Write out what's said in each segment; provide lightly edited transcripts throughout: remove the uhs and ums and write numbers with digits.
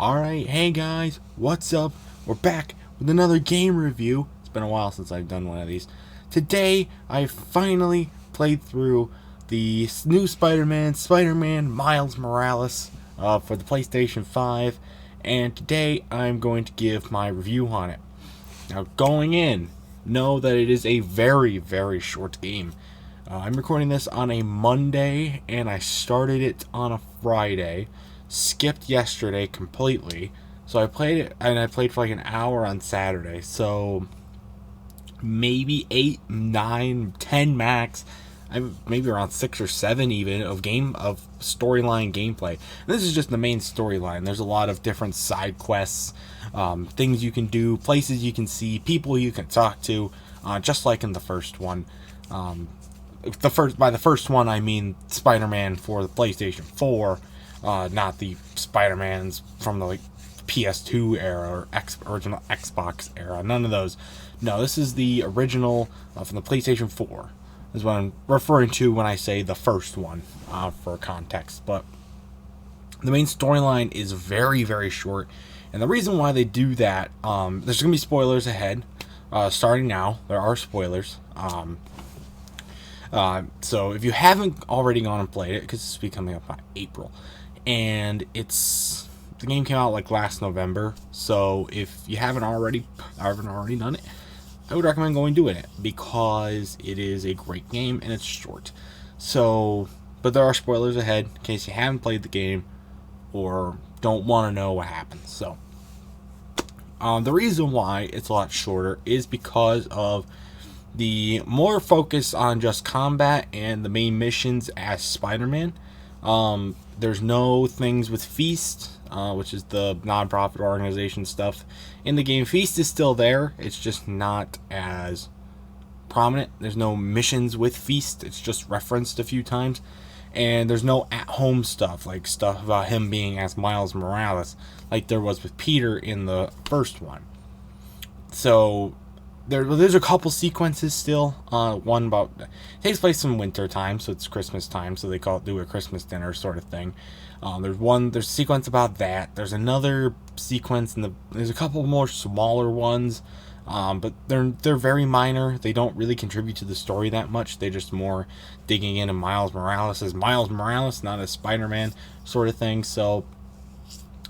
Alright, hey guys, what's up? We're back with another game review. It's been a while since I've done one of these. Today, I finally played through the new SpiderMan Miles Morales for the PlayStation 5. And today, I'm going to give my review on it. Now, going in, know that it is a very, very short game. I'm recording this on a Monday, and I started it on a Friday. Skipped yesterday completely, so I played it, and I played for like an hour on Saturday, so maybe 8, 9, 10 max. I'm maybe around 6 or 7 even of storyline gameplay. And this is just the main storyline. There's a lot of different side quests, things you can do, places you can see, people you can talk to, just like in the first one. By the first one, I mean Spider-Man for the PlayStation 4. Not the Spider-Mans from the PS2 era or original Xbox era. None of those. No, this is the original from the PlayStation 4. Is what I'm referring to when I say the first one, for context. But the main storyline is very, very short. And the reason why they do that, there's going to be spoilers ahead. Starting now, there are spoilers. So if you haven't already gone and played it, because this will be coming up by April, and the game came out like last November, so if you haven't already done it, I would recommend going doing it, because it is a great game and it's short. So, but there are spoilers ahead in case you haven't played the game or don't want to know what happens. So, the reason why it's a lot shorter is because of the more focus on just combat and the main missions as Spider-Man. There's no things with Feast, which is the non-profit organization stuff in the game. Feast is still there, it's just not as prominent. There's no missions with Feast, it's just referenced a few times. And there's no at-home stuff, like stuff about him being as Miles Morales, like there was with Peter in the first one. So there's a couple sequences still. One about it takes place in winter time, so it's Christmas time, so they do a Christmas dinner sort of thing. There's a sequence about that. There's another sequence, there's a couple more smaller ones, but they're very minor. They don't really contribute to the story that much. They're just more digging into Miles Morales as Miles Morales, not as Spider-Man sort of thing. So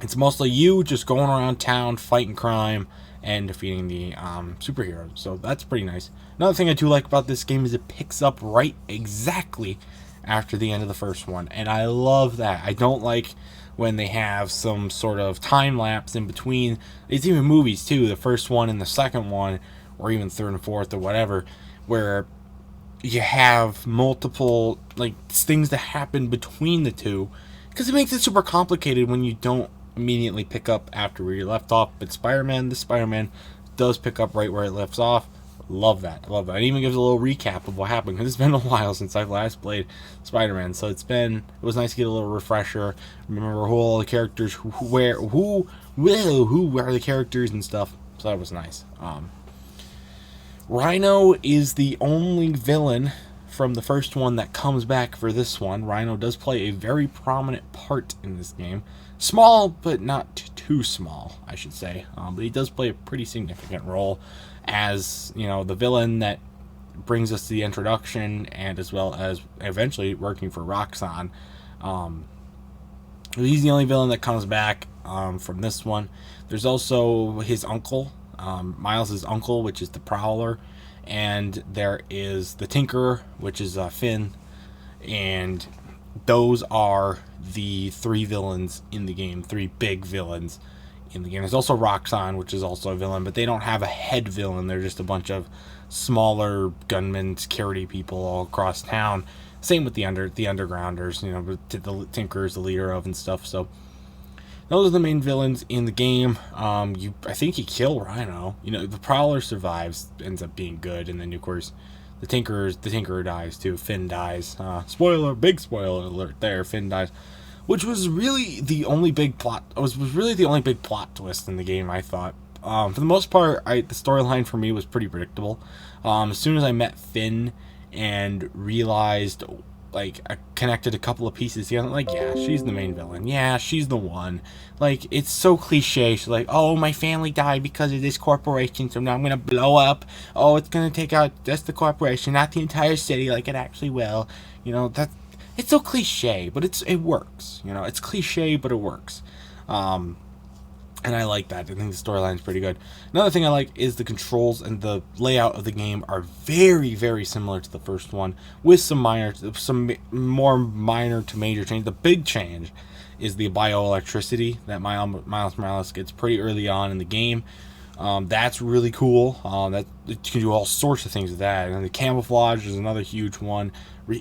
it's mostly you just going around town fighting crime and defeating the superheroes. So that's pretty nice. Another thing I do like about this game is it picks up right exactly after the end of the first one, and I love that. I don't like when they have some sort of time lapse in between. It's even movies too, the first one and the second one, or even third and fourth or whatever, where you have multiple things that happen between the two, because it makes it super complicated when you don't immediately pick up after where you left off. But this Spider-Man does pick up right where it left off. Love that. It even gives a little recap of what happened, because it's been a while since I've last played Spider-Man, so it was nice to get a little refresher, remember who all the characters, who are the characters and stuff. So that was nice. Rhino is the only villain from the first one that comes back for this one. Rhino does play a very prominent part in this game. Small, but not too small, I should say. But he does play a pretty significant role as, the villain that brings us to the introduction, and as well as eventually working for Roxxon. He's the only villain that comes back from this one. There's also his uncle, Miles' uncle, which is the Prowler. And there is the Tinkerer, which is Finn. And those are the 3 villains in the game, 3 big villains in the game. There's also Roxxon, which is also a villain, but they don't have a head villain. They're just a bunch of smaller gunmen, security people all across town. Same with the Undergrounders, the Tinkerer is the leader of and stuff. So those are the main villains in the game. I think you kill Rhino. The Prowler survives, ends up being good, and then of course the Tinkerer dies too. Finn dies. Big spoiler alert there. Finn dies, which was really the only big plot. Was really the only big plot twist in the game, I thought. For the most part, the storyline for me was pretty predictable. As soon as I met Finn and realized like I connected a couple of pieces together. Like, yeah, she's the main villain. Yeah, she's the one. Like, it's so cliche. She's like, oh, my family died because of this corporation, so now I'm gonna blow up. Oh, it's gonna take out just the corporation, not the entire city, like it actually will. You know, that it's so cliche, but it works. You know, it's cliche, but it works. And I like that. I think the storyline's pretty good. Another thing I like is the controls and the layout of the game are very, very similar to the first one, with some more minor to major change. The big change is the bioelectricity that Miles Morales gets pretty early on in the game. That's really cool. That you can do all sorts of things with that. And the camouflage is another huge one.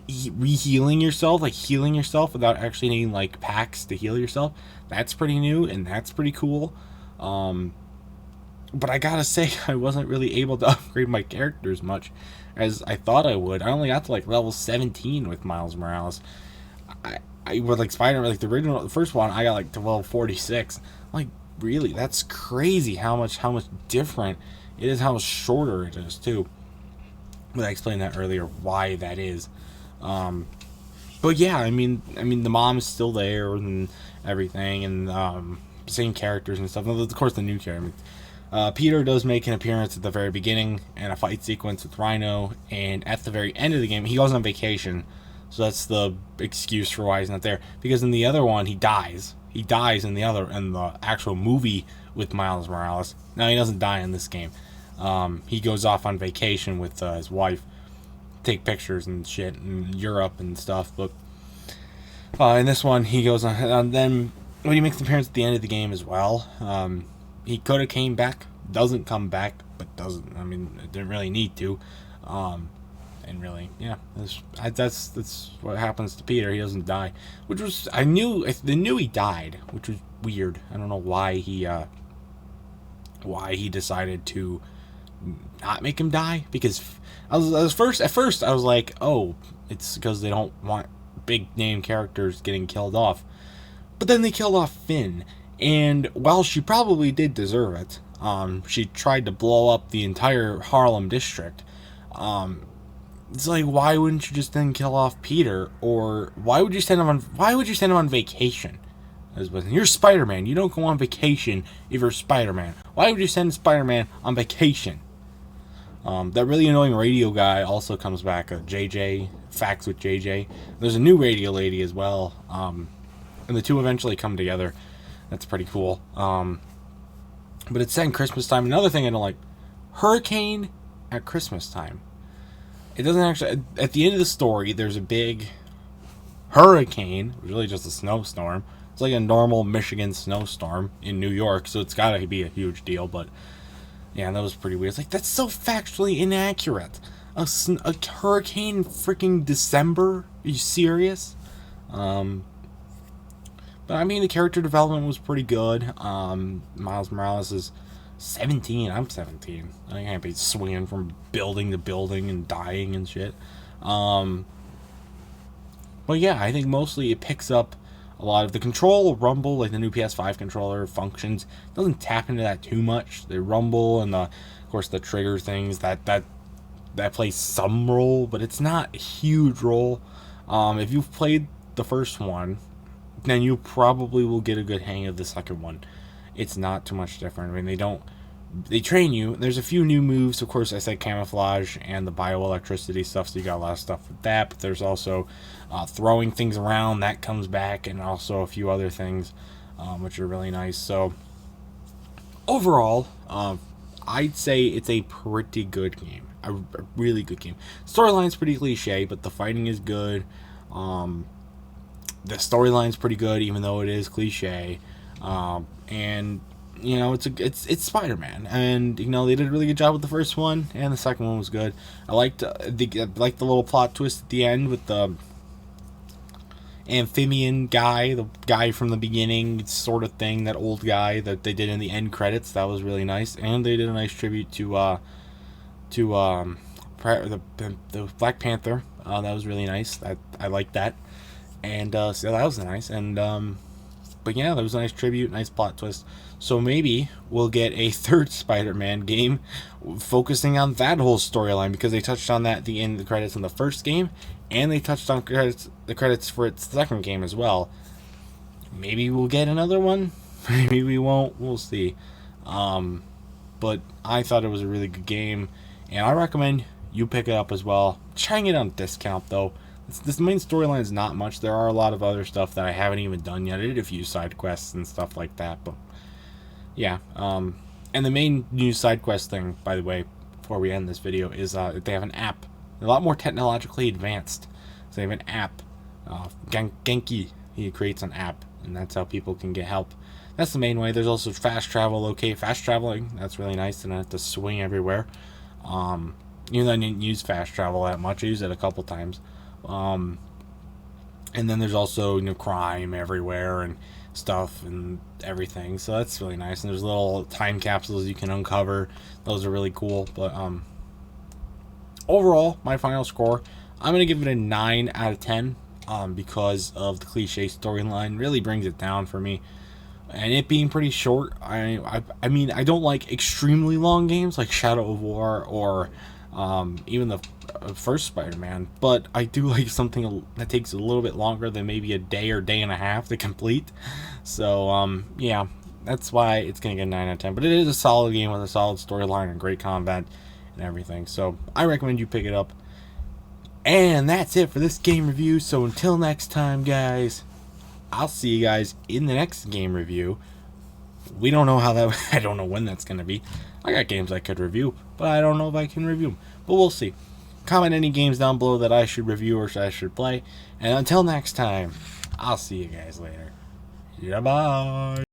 Healing yourself without actually needing like packs to heal yourself. That's pretty new and that's pretty cool. But I gotta say, I wasn't really able to upgrade my character as much as I thought I would. I only got to like level 17 with Miles Morales. I with like Spider-Man, like the first one, I got like to level 46. Like, really, that's crazy how much different it is, how much shorter it is too. But I explained that earlier why that is. But yeah, I mean the mom is still there and everything, and same characters and stuff. And of course, the new character. Peter does make an appearance at the very beginning and a fight sequence with Rhino, and at the very end of the game, he goes on vacation. So that's the excuse for why he's not there. Because in the other one, he dies. He dies in the actual movie with Miles Morales. Now he doesn't die in this game. He goes off on vacation with his wife, take pictures and shit in Europe and stuff. But in this one, he goes on. And then when he makes an appearance at the end of the game as well, he could have came back, doesn't come back, but doesn't. I mean, it didn't really need to. And really, yeah, that's what happens to Peter. He doesn't die, which was I knew he died, which was weird. I don't know why he decided to not make him die, because I was at first I was like, oh, it's because they don't want big name characters getting killed off, but then they killed off Finn, and while she probably did deserve it, she tried to blow up the entire Harlem district. It's like, why wouldn't you just then kill off Peter, or why would you send him on vacation? You're Spider-Man. You don't go on vacation if you're Spider-Man. Why would you send Spider-Man on vacation? That really annoying radio guy also comes back. JJ, Facts with JJ. There's a new radio lady as well. And the two eventually come together. That's pretty cool. But it's set in Christmas time. Another thing I don't like, hurricane at Christmas time. It doesn't actually. At the end of the story, there's a big hurricane. It's really just a snowstorm. It's like a normal Michigan snowstorm in New York, so it's gotta be a huge deal. But yeah, that was pretty weird. It's like, that's so factually inaccurate. A hurricane in freaking December? Are you serious? But I mean, the character development was pretty good. Miles Morales is 17. I'm 17. I can't be swinging from building to building and dying and shit. But yeah, I think mostly it picks up a lot of the control of rumble, like the new PS5 controller functions. It doesn't tap into that too much. The rumble and of course the trigger things that plays some role, but it's not a huge role. If you've played the first one, then you probably will get a good hang of the second one. It's not too much different. I mean, they train you. There's a few new moves. Of course, I said camouflage and the bioelectricity stuff, so you got a lot of stuff with that. But there's also throwing things around. That comes back, and also a few other things, which are really nice. So, overall, I'd say it's a pretty good game. A really good game. Storyline's pretty cliche, but the fighting is good. The storyline's pretty good, even though it is cliche. And you know, it's Spider-Man, and you know, they did a really good job with the first one, and the second one was good. I liked the little plot twist at the end with the amphibian guy, the guy from the beginning sort of thing, that old guy that they did in the end credits. That was really nice, and they did a nice tribute to the Black Panther. That was really nice. I liked that, and so that was nice. And But yeah, that was a nice tribute, nice plot twist. So maybe we'll get a third Spider-Man game focusing on that whole storyline, because they touched on that at the end of the credits in the first game, and they touched on the credits for its second game as well. Maybe we'll get another one. Maybe we won't. We'll see. But I thought it was a really good game, and I recommend you pick it up as well. Try and get it on discount though. This main storyline is not much. There are a lot of other stuff that I haven't even done yet. I did a few side quests and stuff like that, but yeah. And the main new side quest thing, by the way, before we end this video, is they have an app. A lot more technologically advanced. So they have an app. Genki, he creates an app, and that's how people can get help. That's the main way. There's also fast travel. Okay, fast traveling. That's really nice, and I have to swing everywhere. Even though I didn't use fast travel that much, I used it a couple times. And then there's also crime everywhere and stuff and everything, so that's really nice. And there's little time capsules you can uncover. Those are really cool. But overall, my final score, I'm gonna give it a 9 out of 10, because of the cliche storyline really brings it down for me, and it being pretty short. I mean, I don't like extremely long games like Shadow of War or even the first Spider-Man, but I do like something that takes a little bit longer than maybe a day or day and a half to complete. So yeah, that's why it's gonna get a 9 out of 10. But it is a solid game with a solid storyline and great combat and everything, so I recommend you pick it up. And that's it for this game review. So until next time, guys, I'll see you guys in the next game review. We don't know how that I don't know when that's gonna be. I got games I could review, but I don't know if I can review them, but we'll see. Comment any games down below that I should review or I should play. And until next time, I'll see you guys later. Yeah, bye.